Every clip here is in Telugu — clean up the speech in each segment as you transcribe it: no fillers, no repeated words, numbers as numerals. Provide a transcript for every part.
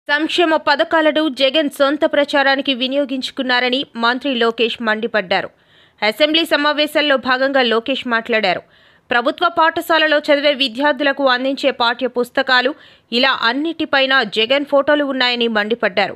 సంక్షేమ పథకాలను జగన్ సొంత ప్రచారానికి వినియోగించుకున్నారని మంత్రి లోకేష్ మండిపడ్డారు. అసెంబ్లీ సమావేశాల్లో భాగంగా లోకేష్ మాట్లాడారు. ప్రభుత్వ పాఠశాలలో చదివే విద్యార్థులకు అందించే పాఠ్య పుస్తకాలు ఇలా అన్నిటిపైన జగన్ ఫోటోలు ఉన్నాయని మండిపడ్డారు.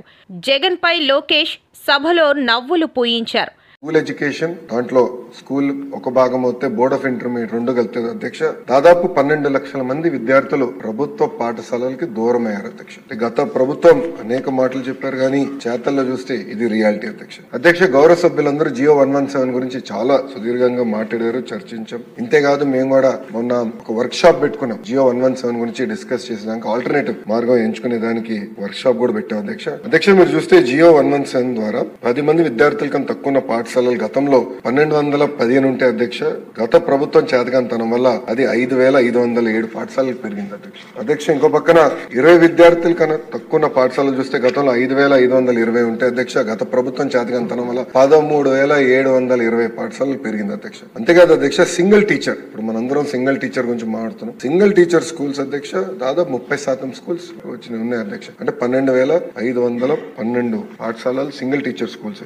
జగన్పై లోకేష్ సభలో నవ్వులు పూయించారు. స్కూల్ ఎడ్యుకేషన్ దాంట్లో స్కూల్ ఒక భాగం అవుతే బోర్డ్ ఆఫ్ ఇంటర్మీడియట్ రెండు కలిపితే అధ్యక్ష దాదాపు 12 లక్షల మంది విద్యార్థులు ప్రభుత్వ పాఠశాలలకి దూరం అయ్యారు అధ్యక్ష. గత ప్రభుత్వం అనేక మాటలు చెప్పారు కానీ చేతల్లో చూస్తే ఇది రియాలిటీ అధ్యక్ష. గౌరవ సభ్యులందరూ జియో 117 గురించి చాలా సుదీర్ఘంగా మాట్లాడారు, చర్చించాం. ఇంతేకాదు మేము కూడా మొన్న ఒక వర్క్ షాప్ పెట్టుకున్నాం. జియో 117 గురించి డిస్కస్ చేసేదానికి ఆల్టర్నేటివ్ మార్గం ఎంచుకునే దానికి వర్క్ షాప్ కూడా పెట్టాం అధ్యక్ష. మీరు చూస్తే జియో 117 ద్వారా 10 మంది విద్యార్థుల కన్నా తక్కువ పాఠశాలలు గతంలో 1215 ఉంటే అధ్యక్ష, గత ప్రభుత్వం చేతకాంతనం వల్ల అది 5507 పాఠశాలకు పెరిగింది అధ్యక్ష. ఇంకో పక్కన 20 విద్యార్థుల కన్నా తక్కువ పాఠశాలలు చూస్తే గతంలో 5520 ఉంటే అధ్యక్ష, గత ప్రభుత్వం చేతకాంతనం వల్ల 13720 పాఠశాలలు పెరిగింది అధ్యక్ష. అంతేకాదు అధ్యక్ష, సింగిల్ టీచర్, ఇప్పుడు మనందరం సింగిల్ టీచర్ గురించి మాట్లాడుతున్నాం. సింగిల్ టీచర్ స్కూల్స్ అధ్యక్ష దాదాపు 30% స్కూల్స్ ఉన్నాయి అధ్యక్ష. అంటే 12512 పాఠశాలలు సింగిల్ టీచర్ స్కూల్స్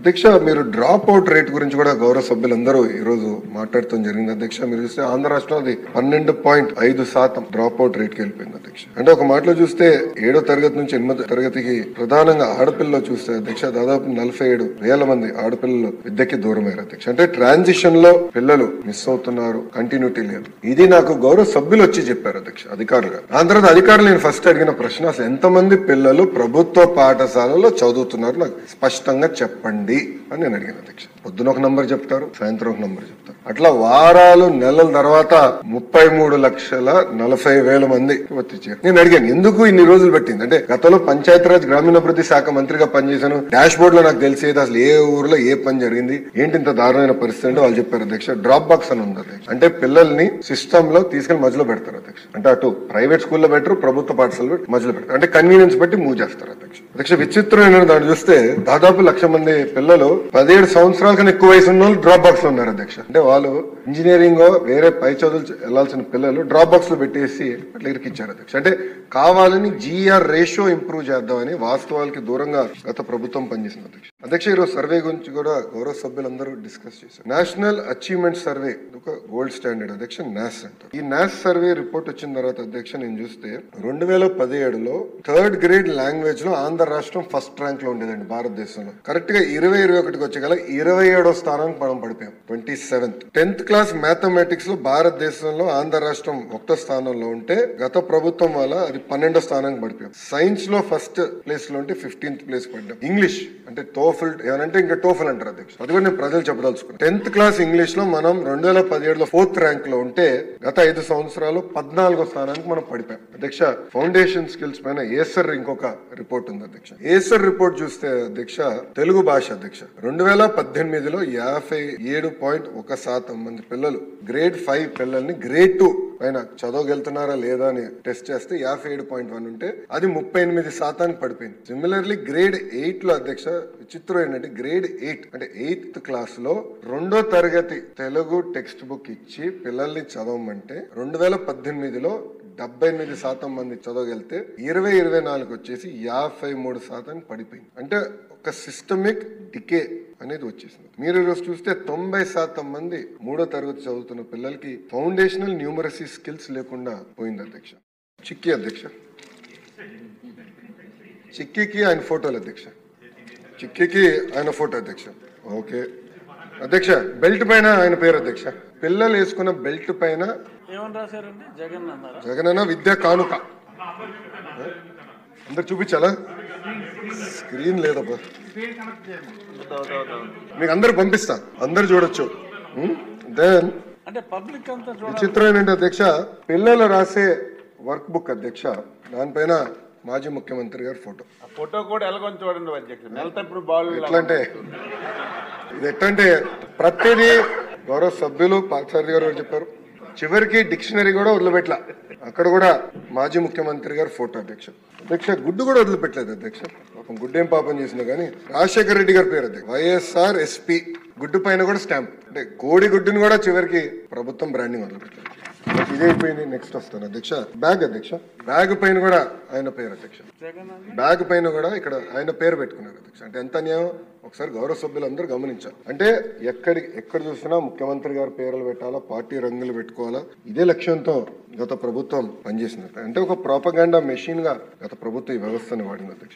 అధ్యక్ష. మీరు డ్రాప్ అవుట్ రేట్ గురించి కూడా గౌరవ సభ్యులందరూ ఈ రోజు మాట్లాడటం జరిగింది అధ్యక్ష. మీరు చూస్తే ఆంధ్ర రాష్ట్రం అది 12.5% డ్రాప్ అవుట్ రేట్ కి వెళ్ళిపోయింది అధ్యక్ష. అంటే ఒక మాటలో చూస్తే 7వ తరగతి నుంచి 8వ తరగతికి ప్రధానంగా ఆడపిల్లలు చూస్తే అధ్యక్ష దాదాపు 47,000 మంది ఆడపిల్లలు విద్యకి దూరం అయ్యారు అధ్యక్ష. అంటే ట్రాన్సిషన్ లో పిల్లలు మిస్ అవుతున్నారు, కంటిన్యూటీ లేదు. ఇది నాకు గౌరవ సభ్యులు వచ్చి చెప్పారు అధ్యక్ష, అధికారులుగా. ఆంధ్ర అధికారులు నేను ఫస్ట్ అడిగిన ప్రశ్న, అసలు ఎంతమంది పిల్లలు ప్రభుత్వ పాఠశాలలో చదువుతున్నారు నాకు స్పష్టంగా చెప్పండి అని నేను అడిగిన అధ్యక్ష. పొద్దున ఒక నంబర్ చెప్తారు, సాయంత్రం ఒక నంబర్ చెప్తారు. అట్లా వారాలు నెలల తర్వాత 33,40,000 మంది వచ్చారు. నేను అడిగాను ఎందుకు ఇన్ని రోజులు పెట్టింది అంటే, గతంలో పంచాయతీరాజ్ గ్రామీణాభివృద్ధి శాఖ మంత్రిగా పనిచేశాను. డాష్ బోర్డ్ లో నాకు తెలిసేది అసలు ఏ ఊర్లో ఏ పని జరిగింది, ఏంటి ఇంత దారుణమైన పరిస్థితి అంటే వాళ్ళు చెప్పారు అధ్యక్ష, డ్రాప్ బాక్స్ అని ఉంది అధ్యక్ష. అంటే పిల్లల్ని సిస్టమ్ లో తీసుకెళ్లి మధ్యలో పెడతారు అధ్యక్ష. అంటే అటు ప్రైవేట్ స్కూల్లో పెట్టరు, ప్రభుత్వ పాఠశాలలో మధ్యలో పెడతారు. అంటే కన్వీనియన్స్ బట్టి మూవ్ చేస్తారు అధ్యక్ష. విచిత్రమైన దాన్ని చూస్తే దాదాపు 1,00,000 మంది పిల్లలు 17 సంవత్సరాల కన్నా ఎక్కువ వయసు ఉన్న వాళ్ళు డ్రాప్ బాక్స్ లో ఉన్నారు అధ్యక్ష. అంటే వాళ్ళు ఇంజనీరింగ్ వేరే పై చదువులు వెళ్లాల్సిన పిల్లలు డ్రాప్ బాక్స్ లో పెట్టేసి అట్లా ఇరికిచ్చారు అధ్యక్ష. అంటే కావాలని GR రేషియో ఇంప్రూవ్ చేద్దామని వాస్తవాలకి దూరంగా గత ప్రభుత్వం పనిచేసింది అధ్యక్ష. ఈరోజు సర్వే గురించి కూడా గౌరవ సభ్యులందరూ డిస్కస్ చేశారు. నేషనల్ అచీవ్మెంట్ సర్వే ఒక గోల్డ్ స్టాండర్డ్ అధ్యక్ష, NAS అంటారు. ఈ NAS సర్వే రిపోర్ట్ వచ్చిన తర్వాత అధ్యక్ష నేను చూస్తే 2017లో 3rd గ్రేడ్ లాంగ్వేజ్ లో ఆంధ్ర రాష్ట్రం ఫస్ట్ ర్యాంక్ లో ఉండేదండి భారతదేశంలో. కరెక్ట్ గా 2021కి వచ్చేగల 27వ స్థానానికి మనం పడిపోయాం, 27th. 10th క్లాస్ మ్యాథమెటిక్స్ లో భారతదేశంలో ఆంధ్ర రాష్ట్రం 1వ స్థానంలో ఉంటే గత ప్రభుత్వం వల్ల అది 12వ స్థానానికి పడిపోయాం. సైన్స్ లో ఫస్ట్ ప్లేస్ లో ఉంటే 15th ప్లేస్ పడ్డాం. ఇంగ్లీష్ అంటే టోఫెల్ ఏమంటే ఇంకా టోఫెల్ అంటారు అధ్యక్ష, అది కూడా నేను ప్రజలు చెప్పదలుచుకున్నాను. 10th క్లాస్ ఇంగ్లీష్ లో మనం 2017లో 4th ర్యాంక్ లో ఉంటే గత 5 సంవత్సరాలు 14వ స్థానానికి మనం పడిపోయాం అధ్యక్ష. ఫౌండేషన్ స్కిల్స్ పైన ఏసర్ ఇంకొక రిపోర్ట్ ఉంది అధ్యక్ష. ఏసర్ రిపోర్ట్ చూస్తే అధ్యక్ష తెలుగు భాష అధ్యక్ష 2018లో 57.1% మంది పిల్లలు గ్రేడ్ 5 పిల్లల్ని గ్రేడ్ 2 పైన చదవగలుగుతున్నారా లేదా అని టెస్ట్ చేస్తే 57.1 ఉంటే అది 38% పడిపోయింది. సిమిలర్లీ గ్రేడ్ 8 లో అధ్యక్ష విచిత్రం ఏంటంటే గ్రేడ్ 8 అంటే 8th క్లాస్ లో 2వ తరగతి తెలుగు టెక్స్ట్ బుక్ ఇచ్చి పిల్లల్ని చదవమంటే 2018లో 78% మంది చదవగలిగితే 2024 వచ్చేసి 53% పడిపోయింది. అంటే ఒక సిస్టమిక్ డికే అనేది వచ్చేసింది. మీరు ఈరోజు చూస్తే 90% మంది 3వ తరగతి చదువుతున్న పిల్లలకి ఫౌండేషనల్ న్యూమరసీ స్కిల్స్ లేకుండా పోయింది అధ్యక్ష. చిక్కీ అధ్యక్ష, చిక్కీకి ఆయన ఫోటోలు అధ్యక్ష, చిక్కీకి ఆయన ఫోటో అధ్యక్ష. ఓకే అధ్యక్ష, బెల్ట్ పైన ఆయన పేరు అధ్యక్ష. పిల్లలు వేసుకున్న బెల్ట్ పైన జగనన్న విద్యా కానుక. అందరు చూపించాలా? స్క్రీన్ లేదబ్బా, మీకు అందరు పంపిస్తా, అందరు చూడొచ్చు. దెన్ విచిత్రం ఏంటంటే అధ్యక్ష, పిల్లలు రాసే వర్క్ బుక్ అధ్యక్ష, దానిపైన మాజీ ముఖ్యమంత్రి గారి ఫోటో. ఫోటో కూడా ఎలాగొని చూడండి అధ్యక్ష. ఎట్లంటే ఇది ఎట్లంటే ప్రతిదీ గౌరవ సభ్యులు పార్థసారథి గారు చెప్పారు, చివరికి డిక్షనరీ కూడా వదిలిపెట్ల, అక్కడ కూడా మాజీ ముఖ్యమంత్రి గారు ఫోటో అధ్యక్ష. గుడ్డు కూడా వదిలిపెట్టలేదు అధ్యక్ష. పాపం గుడ్డేం పాపం చేసినా కానీ రాజశేఖర రెడ్డి గారి పేరు అధ్యక్ష, వైఎస్ఆర్ SP. గుడ్డు పైన కూడా స్టాంప్. అంటే కోడి గుడ్డుని కూడా చివరికి ప్రభుత్వం బ్రాండింగ్ వదిలిపెట్టలేదు. ఇదే అయిపోయింది. నెక్స్ట్ వస్తాను అధ్యక్ష. బ్యాగ్ పైన కూడా ఆయన పేరు అధ్యక్ష. బ్యాగ్ పైన కూడా ఇక్కడ ఆయన పేరు పెట్టుకున్నారు అధ్యక్ష. అంటే ఎంత అన్యాయం ఒకసారి గౌరవ సభ్యులందరూ గమనించాలి. అంటే ఎక్కడ చూసినా ముఖ్యమంత్రి గారి పేర్లు పెట్టాలా, పార్టీ రంగులు పెట్టుకోవాలా, ఇదే లక్ష్యంతో గత ప్రభుత్వం పనిచేసింది. అంటే ఒక ప్రోపగాండా మెషిన్ గా గత ప్రభుత్వం ఈ వ్యవస్థను వాడింది అధ్యక్ష.